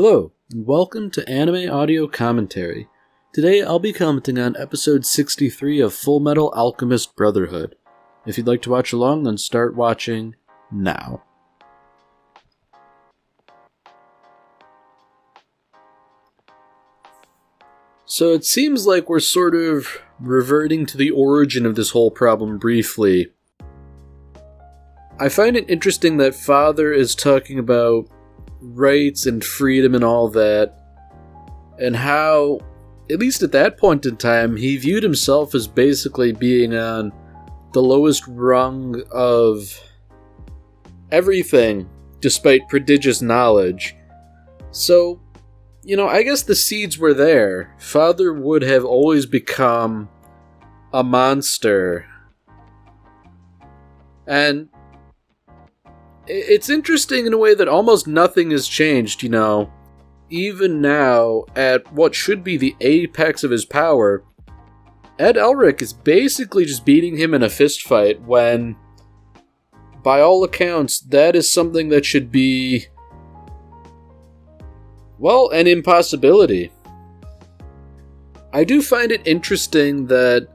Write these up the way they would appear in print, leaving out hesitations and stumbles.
Hello, and welcome to Anime Audio Commentary. Today I'll be commenting on episode 63 of Fullmetal Alchemist Brotherhood. If you'd like to watch along, then start watching now. So it seems like we're sort of reverting to the origin of this whole problem briefly. I find it interesting that Father is talking about rights and freedom and all that, and how, at least at that point in time, he viewed himself as basically being on the lowest rung of everything, despite prodigious knowledge. So, I guess the seeds were there. Father would have always become a monster. And it's interesting in a way that almost nothing has changed, Even now, at what should be the apex of his power, Ed Elric is basically just beating him in a fistfight when, by all accounts, that is something that should be, an impossibility. I do find it interesting that,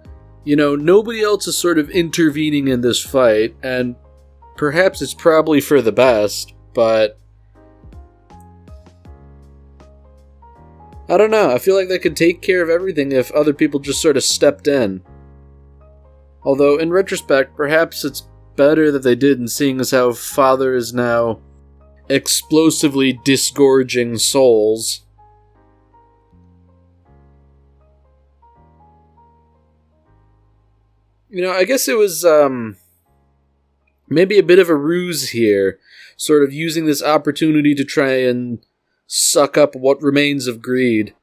nobody else is sort of intervening in this fight, and perhaps it's probably for the best, but I don't know. I feel like they could take care of everything if other people just sort of stepped in. Although, in retrospect, perhaps it's better that they didn't, seeing as how Father is now explosively disgorging souls. I guess it was, maybe a bit of a ruse here, sort of using this opportunity to try and suck up what remains of greed.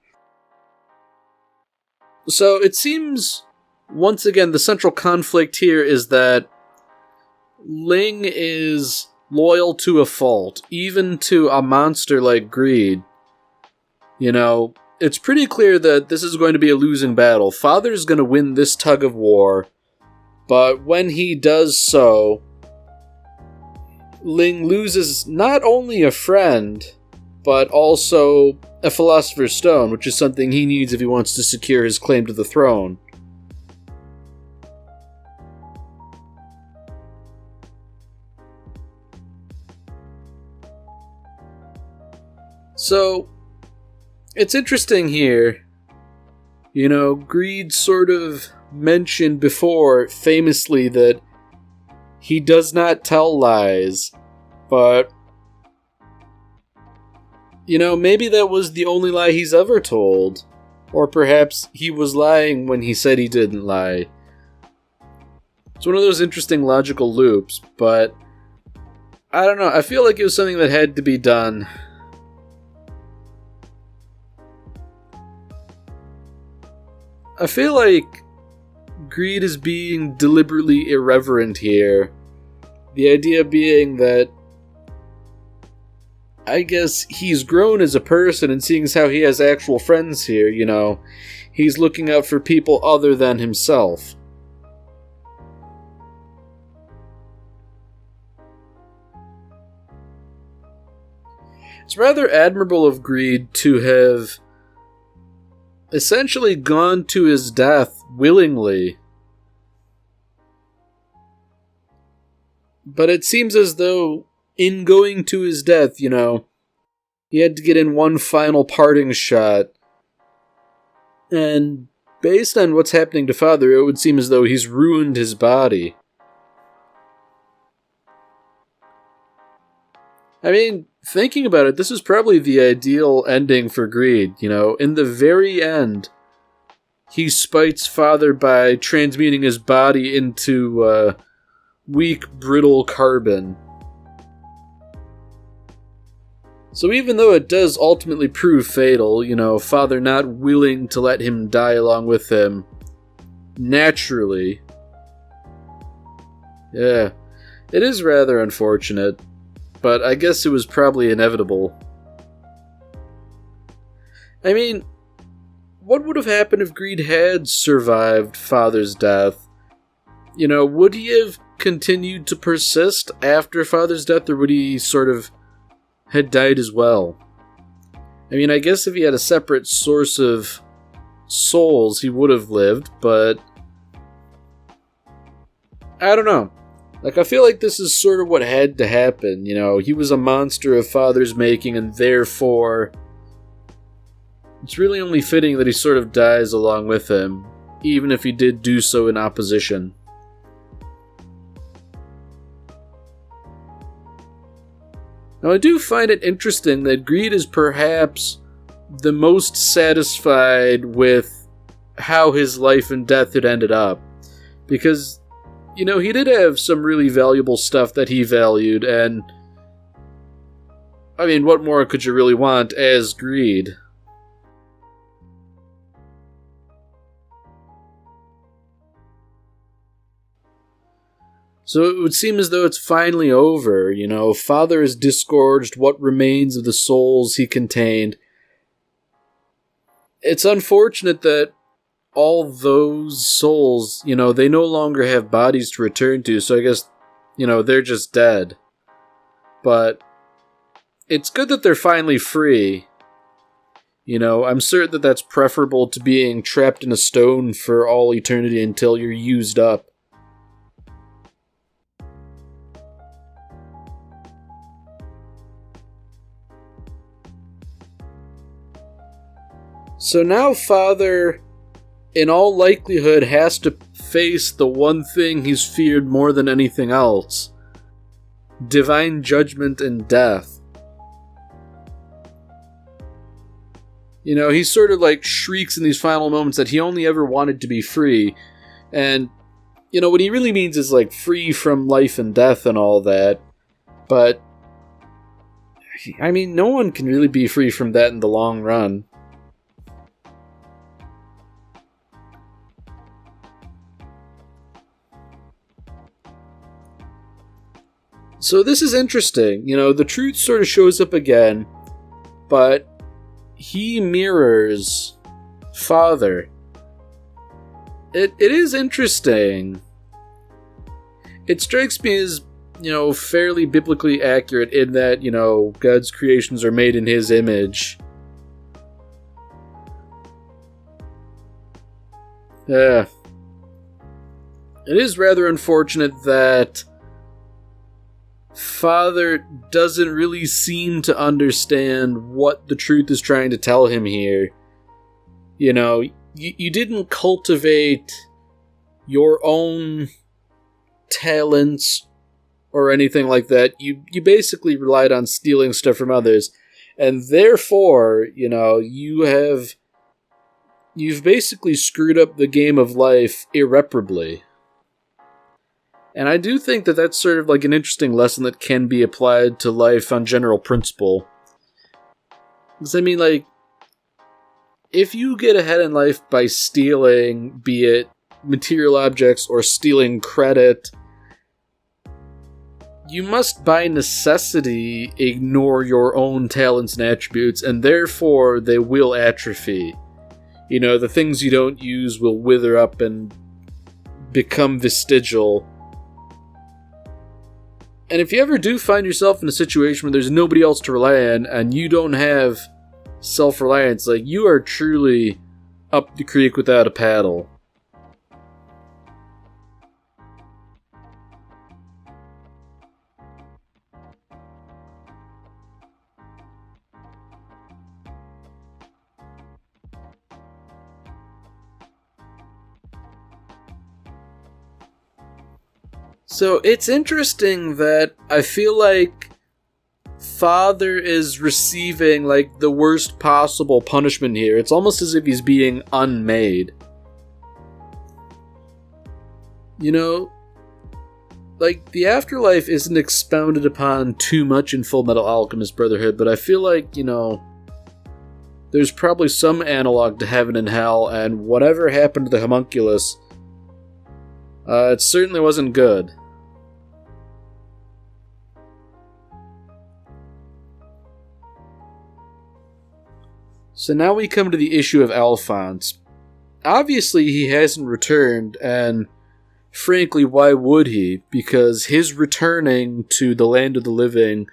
So it seems, once again, the central conflict here is that Ling is loyal to a fault, even to a monster like greed. It's pretty clear that this is going to be a losing battle. Father's going to win this tug of war, but when he does so, Ling loses not only a friend, but also a Philosopher's Stone, which is something he needs if he wants to secure his claim to the throne. So, it's interesting here. Greed sort of mentioned before, famously, that he does not tell lies, but, maybe that was the only lie he's ever told. Or perhaps he was lying when he said he didn't lie. It's one of those interesting logical loops, but I don't know, I feel like it was something that had to be done. I feel like greed is being deliberately irreverent here. The idea being that, I guess, he's grown as a person, and seeing as how he has actual friends here, he's looking out for people other than himself. It's rather admirable of greed to have essentially gone to his death willingly. But it seems as though, in going to his death, he had to get in one final parting shot. And based on what's happening to Father, it would seem as though he's ruined his body. I mean, thinking about it, this is probably the ideal ending for greed, In the very end, he spites Father by transmuting his body into, weak, brittle carbon. So even though it does ultimately prove fatal, Father not willing to let him die along with him, naturally, yeah, it is rather unfortunate, but I guess it was probably inevitable. I mean, what would have happened if Greed had survived Father's death? Would he have continued to persist after Father's death, or would he sort of had died as well? I mean, I guess if he had a separate source of souls, he would have lived, but I don't know. Like, I feel like this is sort of what had to happen, you know? He was a monster of Father's making, and therefore it's really only fitting that he sort of dies along with him, even if he did do so in opposition. Now, I do find it interesting that Greed is perhaps the most satisfied with how his life and death had ended up. Because, you know, he did have some really valuable stuff that he valued, and I mean, what more could you really want as Greed? So it would seem as though it's finally over, you know. Father has disgorged what remains of the souls he contained. It's unfortunate that all those souls, you know, they no longer have bodies to return to, so I guess, you know, they're just dead. But it's good that they're finally free. You know, I'm certain that that's preferable to being trapped in a stone for all eternity until you're used up. So now Father, in all likelihood, has to face the one thing he's feared more than anything else. Divine judgment and death. You know, he sort of like shrieks in these final moments that he only ever wanted to be free. And, you know, what he really means is like free from life and death and all that. But, I mean, no one can really be free from that in the long run. So this is interesting. You know, the truth sort of shows up again, but he mirrors Father. It is interesting. It strikes me as, you know, fairly biblically accurate in that, you know, God's creations are made in his image. Yeah. It is rather unfortunate that Father doesn't really seem to understand what the truth is trying to tell him here. You know, you didn't cultivate your own talents or anything like that. You basically relied on stealing stuff from others. And therefore, you know, you've basically screwed up the game of life irreparably. And I do think that that's sort of like an interesting lesson that can be applied to life on general principle. Because, I mean, like, if you get ahead in life by stealing, be it material objects or stealing credit, you must by necessity ignore your own talents and attributes, and therefore they will atrophy. You know, the things you don't use will wither up and become vestigial. And if you ever do find yourself in a situation where there's nobody else to rely on, and you don't have self-reliance, like, you are truly up the creek without a paddle. So it's interesting that I feel like Father is receiving like the worst possible punishment here. It's almost as if he's being unmade. You know, like, the afterlife isn't expounded upon too much in Fullmetal Alchemist Brotherhood, but I feel like, you know, there's probably some analog to heaven and hell, and whatever happened to the homunculus, it certainly wasn't good. So now we come to the issue of Alphonse. Obviously he hasn't returned, and frankly, why would he? Because his returning to the land of the living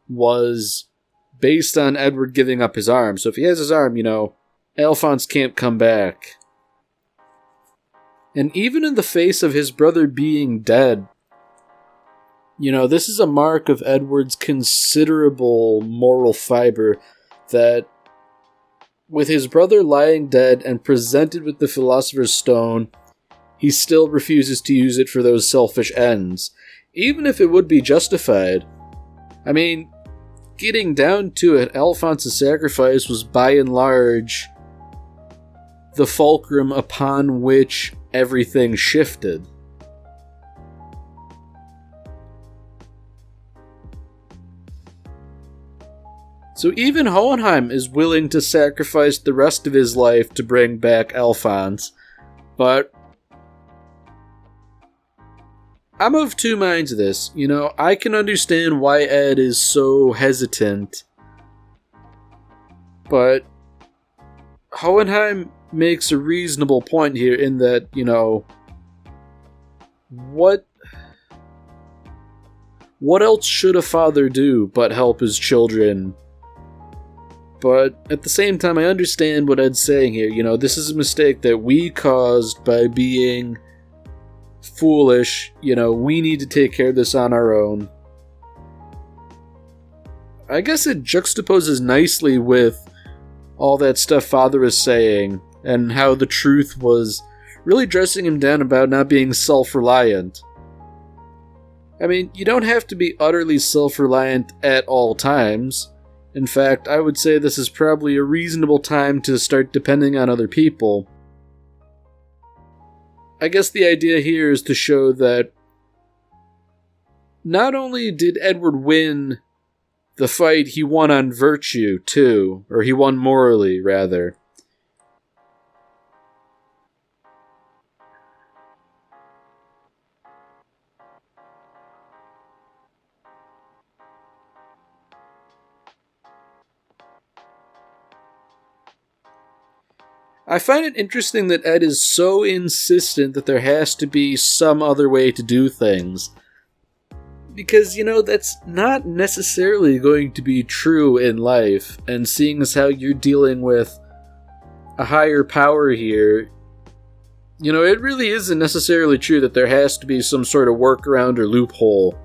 was based on Edward giving up his arm. So if he has his arm, Alphonse can't come back. And even in the face of his brother being dead, this is a mark of Edward's considerable moral fiber that with his brother lying dead and presented with the Philosopher's Stone, he still refuses to use it for those selfish ends, even if it would be justified. I mean, getting down to it, Alphonse's sacrifice was by and large the fulcrum upon which everything shifted. So even Hohenheim is willing to sacrifice the rest of his life to bring back Alphonse, but I'm of two minds of this. I can understand why Ed is so hesitant, but Hohenheim makes a reasonable point here in that, what else should a father do but help his children? But at the same time, I understand what Ed's saying here. This is a mistake that we caused by being foolish. We need to take care of this on our own. I guess it juxtaposes nicely with all that stuff Father is saying, and how the truth was really dressing him down about not being self-reliant. I mean, you don't have to be utterly self-reliant at all times. In fact, I would say this is probably a reasonable time to start depending on other people. I guess the idea here is to show that not only did Edward win the fight, he won on virtue, too. Or he won morally, rather. I find it interesting that Ed is so insistent that there has to be some other way to do things. Because, that's not necessarily going to be true in life, and seeing as how you're dealing with a higher power here, it really isn't necessarily true that there has to be some sort of workaround or loophole.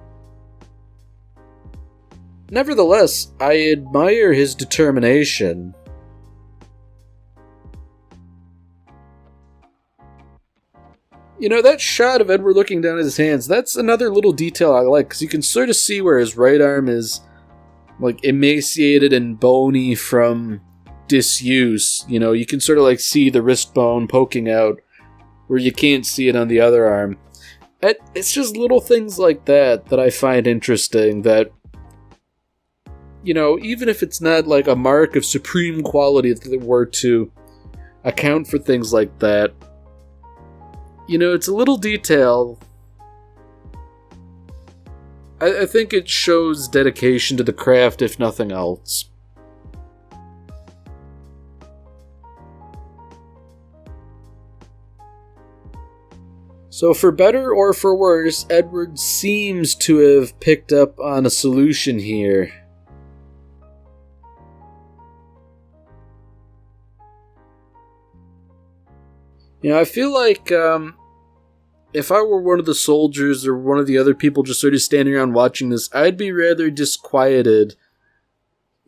Nevertheless, I admire his determination. That shot of Edward looking down at his hands, that's another little detail I like, because you can sort of see where his right arm is, emaciated and bony from disuse. You can sort of, see the wrist bone poking out, where you can't see it on the other arm. It's just little things like that I find interesting, that, even if it's not, a mark of supreme quality if they were to account for things like that, it's a little detail. I think it shows dedication to the craft, if nothing else. So for better or for worse, Edward seems to have picked up on a solution here. I feel like if I were one of the soldiers or one of the other people just sort of standing around watching this, I'd be rather disquieted.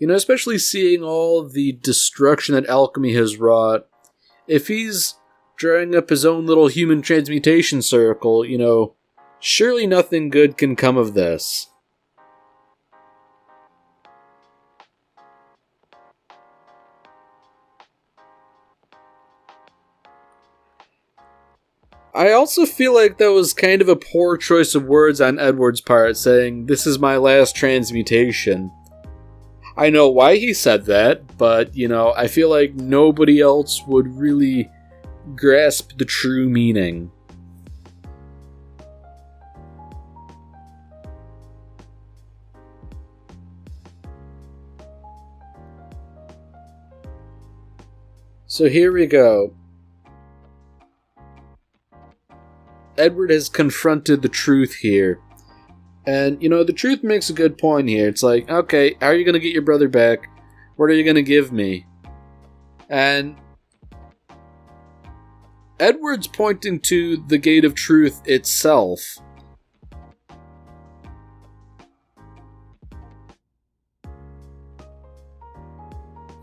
Especially seeing all the destruction that alchemy has wrought. If he's drawing up his own little human transmutation circle, surely nothing good can come of this. I also feel like that was kind of a poor choice of words on Edward's part, saying, "This is my last transmutation." I know why he said that, but, I feel like nobody else would really grasp the true meaning. So here we go. Edward has confronted the truth here. And, the truth makes a good point here. It's like, okay, how are you going to get your brother back? What are you going to give me? And Edward's pointing to the Gate of Truth itself.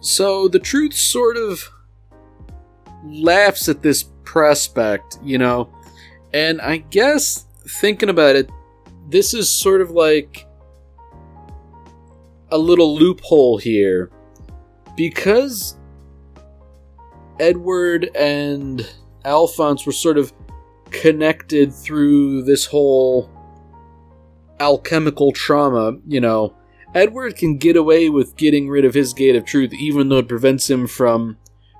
So the truth sort of laughs at this prospect, and I guess, thinking about it, this is sort of like a little loophole here, because Edward and Alphonse were sort of connected through this whole alchemical trauma. Edward can get away with getting rid of his Gate of Truth even though it prevents him from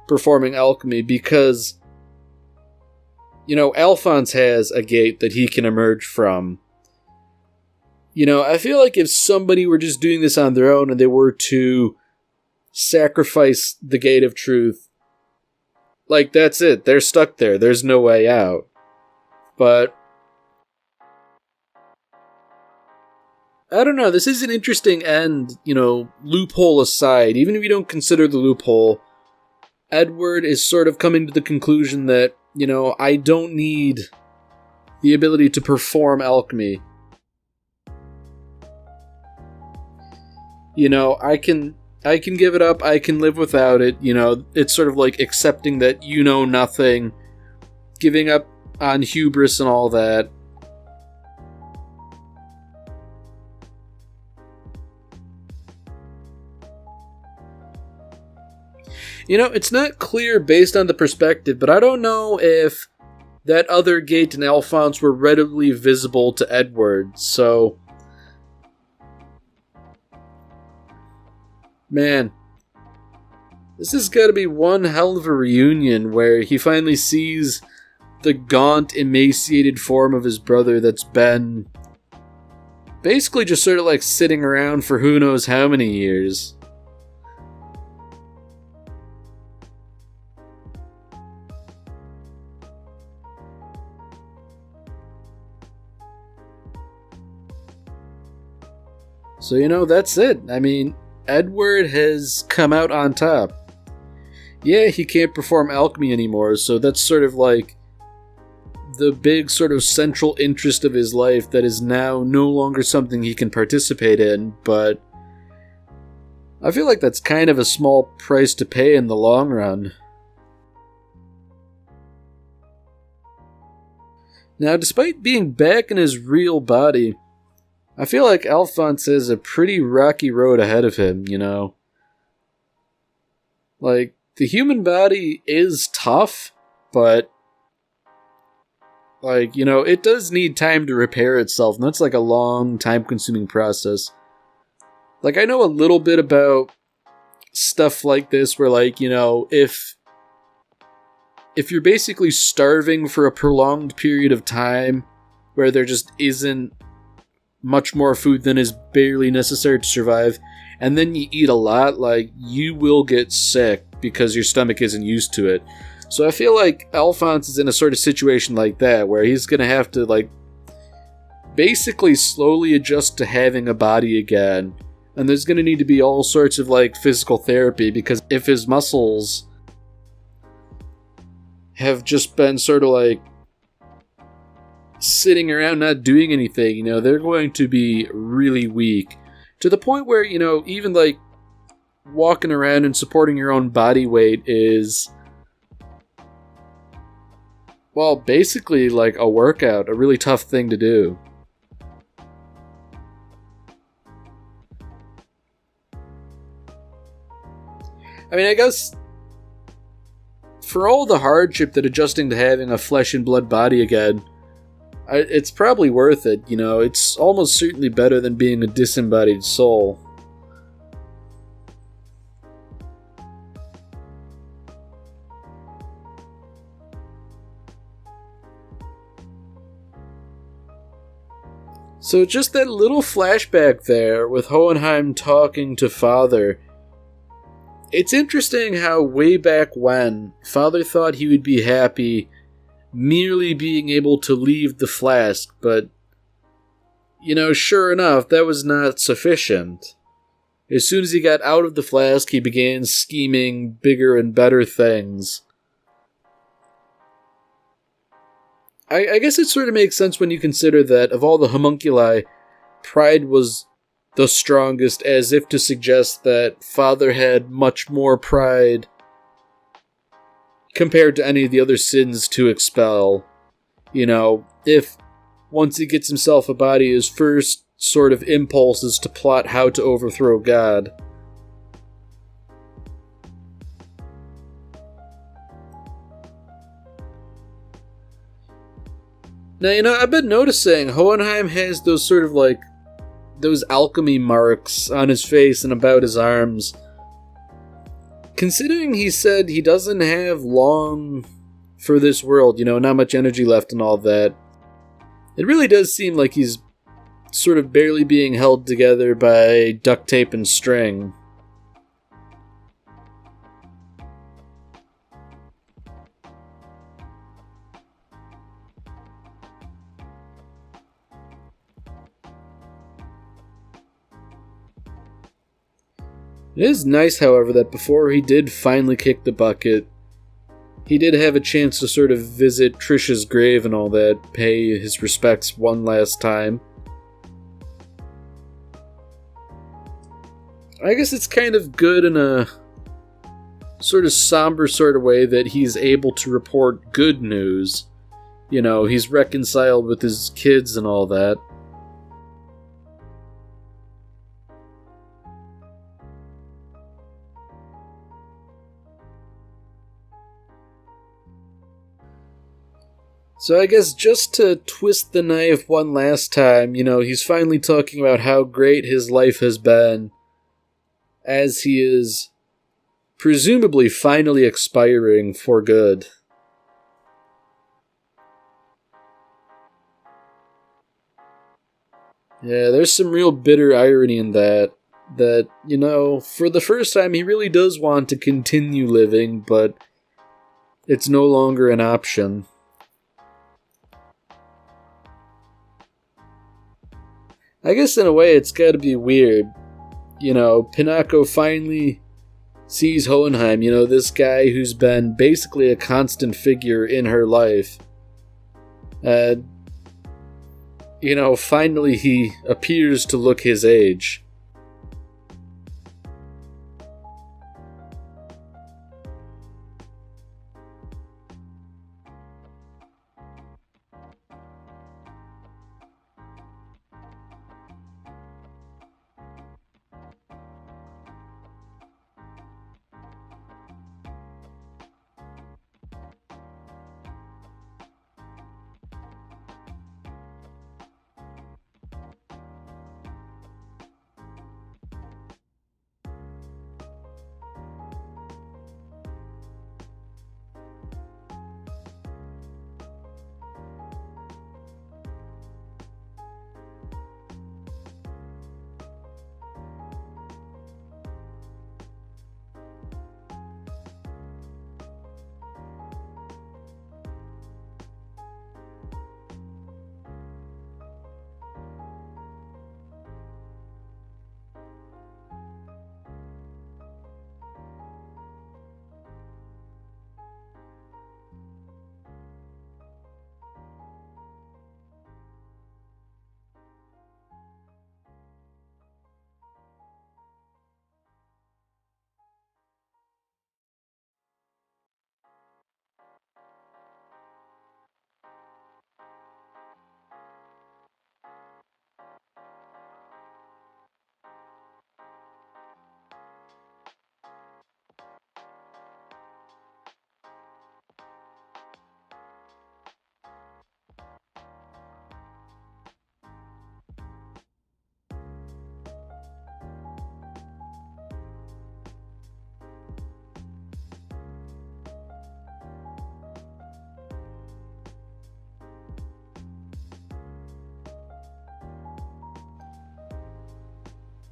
performing alchemy, because Alphonse has a gate that he can emerge from. I feel like if somebody were just doing this on their own and they were to sacrifice the Gate of Truth, like, that's it. They're stuck there. There's no way out. But I don't know. This is an interesting end, loophole aside. Even if you don't consider the loophole, Edward is sort of coming to the conclusion that, I don't need the ability to perform alchemy. I can give it up, I can live without it, it's sort of like accepting that you know nothing, giving up on hubris and all that. It's not clear based on the perspective, but I don't know if that other gate and Alphonse were readily visible to Edward, so man, this has got to be one hell of a reunion where he finally sees the gaunt, emaciated form of his brother that's been basically just sort of like sitting around for who knows how many years. So, that's it. I mean, Edward has come out on top. Yeah, he can't perform alchemy anymore, so that's sort of like the big sort of central interest of his life that is now no longer something he can participate in, but I feel like that's kind of a small price to pay in the long run. Now, despite being back in his real body, I feel like Alphonse has a pretty rocky road ahead of him, Like, the human body is tough, but like, it does need time to repair itself, and that's like a long, time-consuming process. Like, I know a little bit about stuff like this where, like, if you're basically starving for a prolonged period of time where there just isn't much more food than is barely necessary to survive, and then you eat a lot, like, you will get sick because your stomach isn't used to it. So I feel like Alphonse is in a sort of situation like that, where he's gonna have to, like, basically slowly adjust to having a body again, and there's gonna need to be all sorts of, like, physical therapy, because if his muscles have just been sort of, like, sitting around not doing anything, they're going to be really weak. To the point where, even, like, walking around and supporting your own body weight is, well, basically like a workout, a really tough thing to do. I mean, I guess for all the hardship that adjusting to having a flesh and blood body again, it's probably worth it, it's almost certainly better than being a disembodied soul. So just that little flashback there with Hohenheim talking to Father. It's interesting how way back when, Father thought he would be happy merely being able to leave the flask, but, sure enough, that was not sufficient. As soon as he got out of the flask, he began scheming bigger and better things. I guess it sort of makes sense when you consider that of all the homunculi, pride was the strongest, as if to suggest that Father had much more pride compared to any of the other sins to expel. If once he gets himself a body, his first sort of impulse is to plot how to overthrow God. Now, I've been noticing Hohenheim has those sort of those alchemy marks on his face and about his arms. Considering he said he doesn't have long for this world, not much energy left and all that, it really does seem like he's sort of barely being held together by duct tape and string. It is nice, however, that before he did finally kick the bucket, he did have a chance to sort of visit Trisha's grave and all that, pay his respects one last time. I guess it's kind of good in a sort of somber sort of way that he's able to report good news. He's reconciled with his kids and all that. So I guess just to twist the knife one last time, he's finally talking about how great his life has been as he is presumably finally expiring for good. Yeah, there's some real bitter irony in that, for the first time he really does want to continue living, but it's no longer an option. I guess in a way it's gotta be weird. Pinako finally sees Hohenheim, this guy who's been basically a constant figure in her life. Finally he appears to look his age.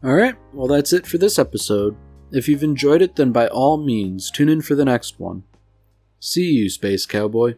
Alright, well that's it for this episode. If you've enjoyed it, then by all means, tune in for the next one. See you, Space Cowboy.